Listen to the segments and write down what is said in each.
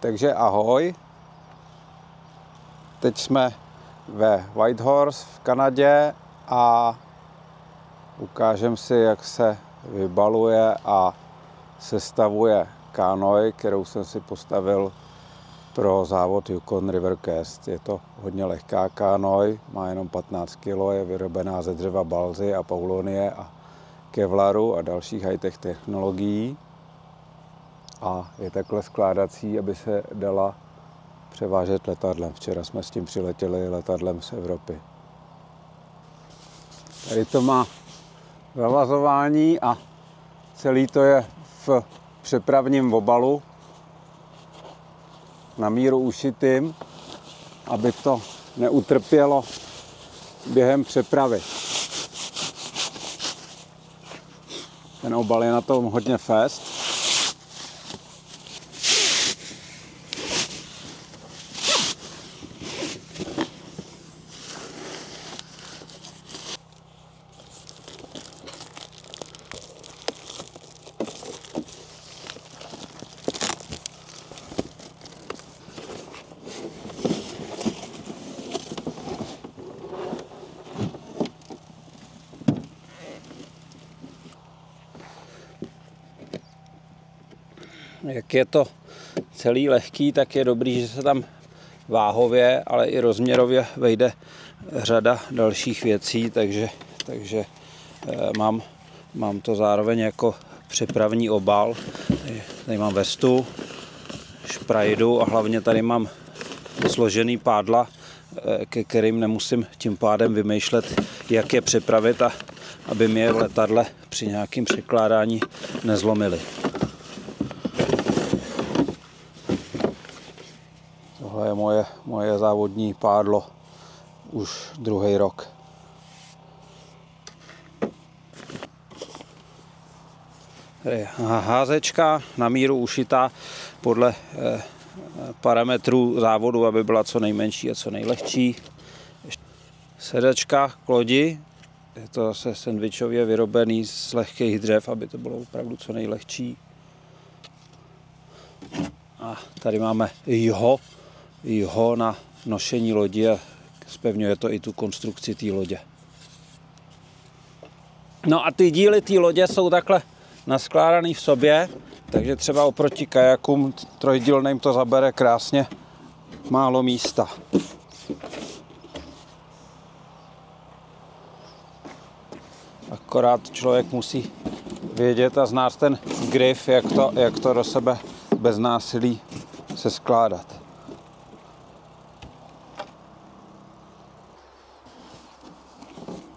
Takže ahoj. Teď jsme ve Whitehorse v Kanadě a ukážem si, jak se vybaluje a sestavuje kánoj, kterou jsem si postavil pro závod Yukon River Cast. Je to hodně lehká kánoj, má jenom 15 kg, je vyrobená ze dřeva balzy a paulonie a kevlaru a dalších high-tech technologií. A je takhle skládací, aby se dala převážet letadlem. Včera jsme s tím přiletěli letadlem z Evropy. Tady to má zavazování a celý to je v přepravním obalu na míru ušitým, aby to neutrpělo během přepravy. Ten obal je na tom hodně fest. Jak je to celý lehký, tak je dobrý, že se tam váhově, ale i rozměrově vejde řada dalších věcí, takže mám to zároveň jako přepravní obal. Tady mám vestu, šprajdu a hlavně tady mám složený pádla, ke kterým nemusím tím pádem vymýšlet, jak je přepravit a aby mi je v letadle při nějakém překládání nezlomily. Tohle je moje závodní pádlo už druhý rok. Tady je házečka na míru ušitá podle parametrů závodu, aby byla co nejmenší a co nejlehčí. Sedačka k lodi, je to zase sandwichově vyrobený z lehkých dřev, aby to bylo opravdu co nejlehčí. A tady máme jho na nošení lodi a zpevňuje to i tu konstrukci té lodě. No a ty díly té lodě jsou takhle naskládaný v sobě, takže třeba oproti kajakům trojdílným to zabere krásně málo místa. Akorát člověk musí vědět a znát ten grif, jak to do sebe bez násilí se skládat.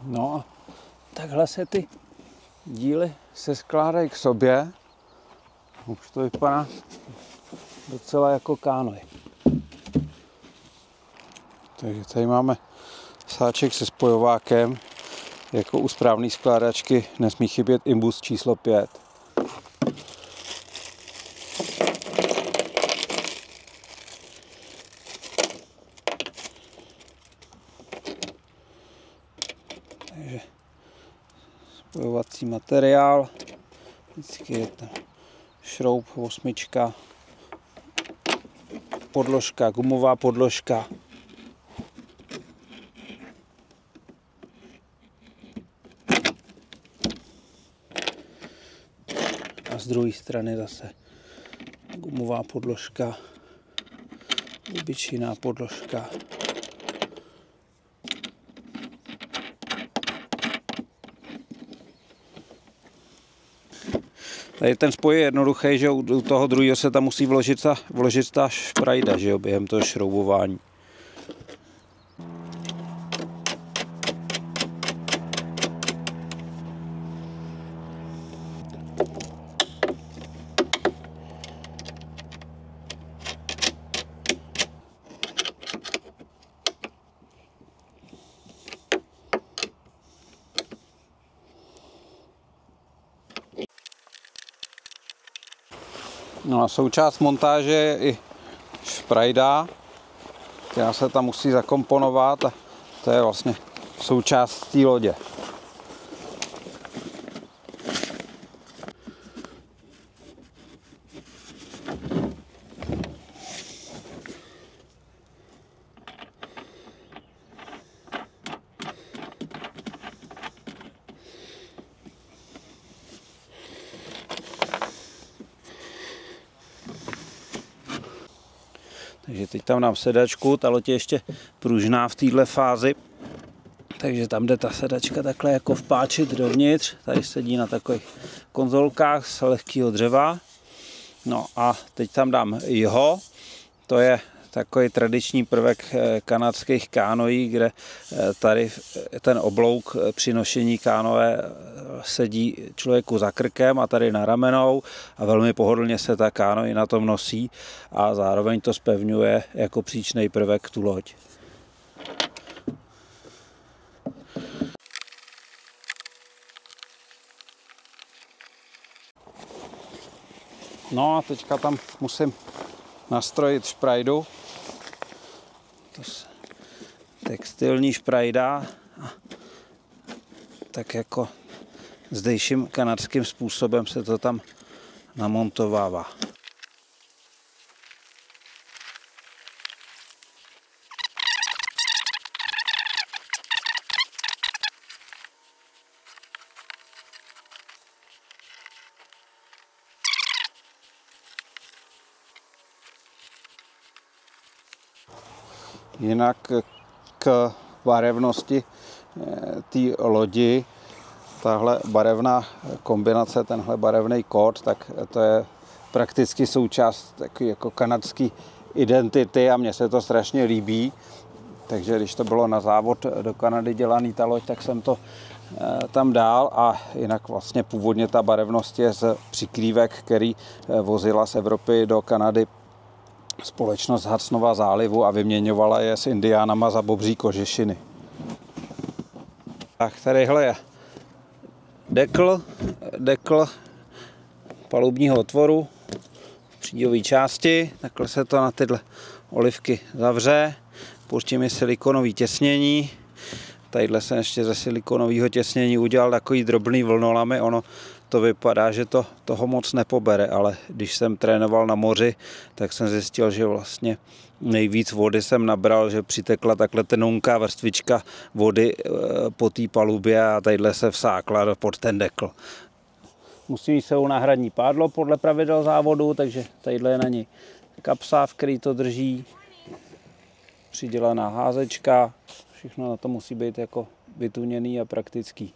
No a takhle se ty díly se skládají k sobě. Už to vypadá docela jako kánoj. Takže tady máme sáček se spojovákem. Jako u správné skládačky nesmí chybět imbus číslo 5. Takže spojovací materiál, vždycky je to šroub 8, podložka, gumová podložka, a z druhé strany zase gumová podložka, obyčejná podložka. Tady ten spoj je jednoduchý, že u toho druhého se tam musí vložit ta šprajda, že jo, během toho šroubování. No a součást montáže je i šprajda, která se tam musí zakomponovat a to je vlastně součást té lodě. Takže teď tam dám sedačku, ta loď je ještě pružná v této fázi. Takže tam jde ta sedačka takhle jako vpáčit dovnitř. Tady sedí na takových konzolkách z lehkého dřeva. No a teď tam dám jiho. To je takový tradiční prvek kanadských kánoí, kde tady ten oblouk při nošení kánoe sedí člověku za krkem a tady na ramenou a velmi pohodlně se ta kánoi na tom nosí a zároveň to zpevňuje jako příčný prvek tu loď. No a teďka tam musím nastrojit šprajdu. To textilní šprajda. Tak jako zdejším kanadským způsobem se to tam namontovává. Jinak k barevnosti té lodi, tahle barevná kombinace, tenhle barevný kód, tak to je prakticky součást takové jako kanadské identity a mně se to strašně líbí. Takže když to bylo na závod do Kanady dělaný ta loď, tak jsem to tam dál a jinak vlastně původně ta barevnost je z přikrývek, který vozila z Evropy do Kanady společnost Hudsonova zálivu a vyměňovala je s indiánama za bobří kožešiny. Tak tadyhle je dekl palubního otvoru v příďové části. Takhle se to na tyhle olivky zavře. Pouštím je silikonové těsnění. Tadyhle jsem ještě ze silikonového těsnění udělal takový drobný vlnolamy. Ono to vypadá, že to toho moc nepobere, ale když jsem trénoval na moři, tak jsem zjistil, že vlastně nejvíc vody jsem nabral, že přitekla takhle tenonká vrstvička vody po té palubě a tadyhle se vsákla pod ten dekl. Musí mít sebou náhradní pádlo podle pravidel závodu, takže tadyhle je na něj kapsa, v který to drží, přidělaná házečka, všechno na to musí být jako vytuněný a praktický.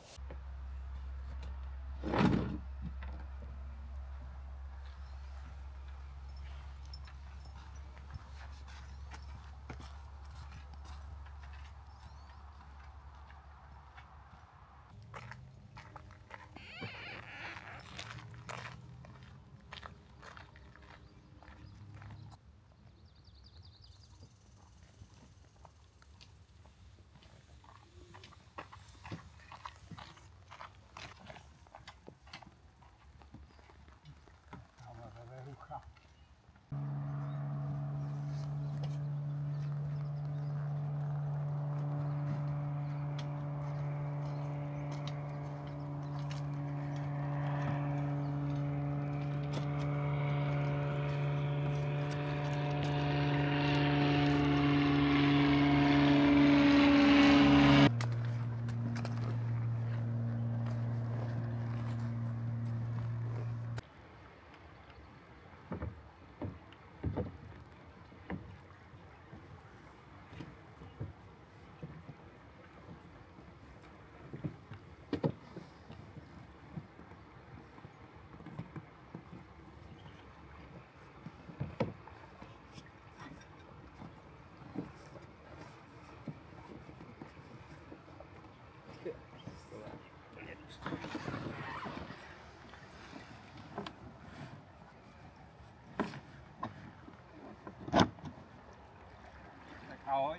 Ahoj.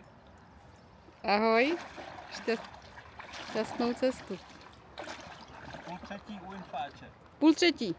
Ahoj. Šťastnou cestu. 2:30 u Infáče. 2:30.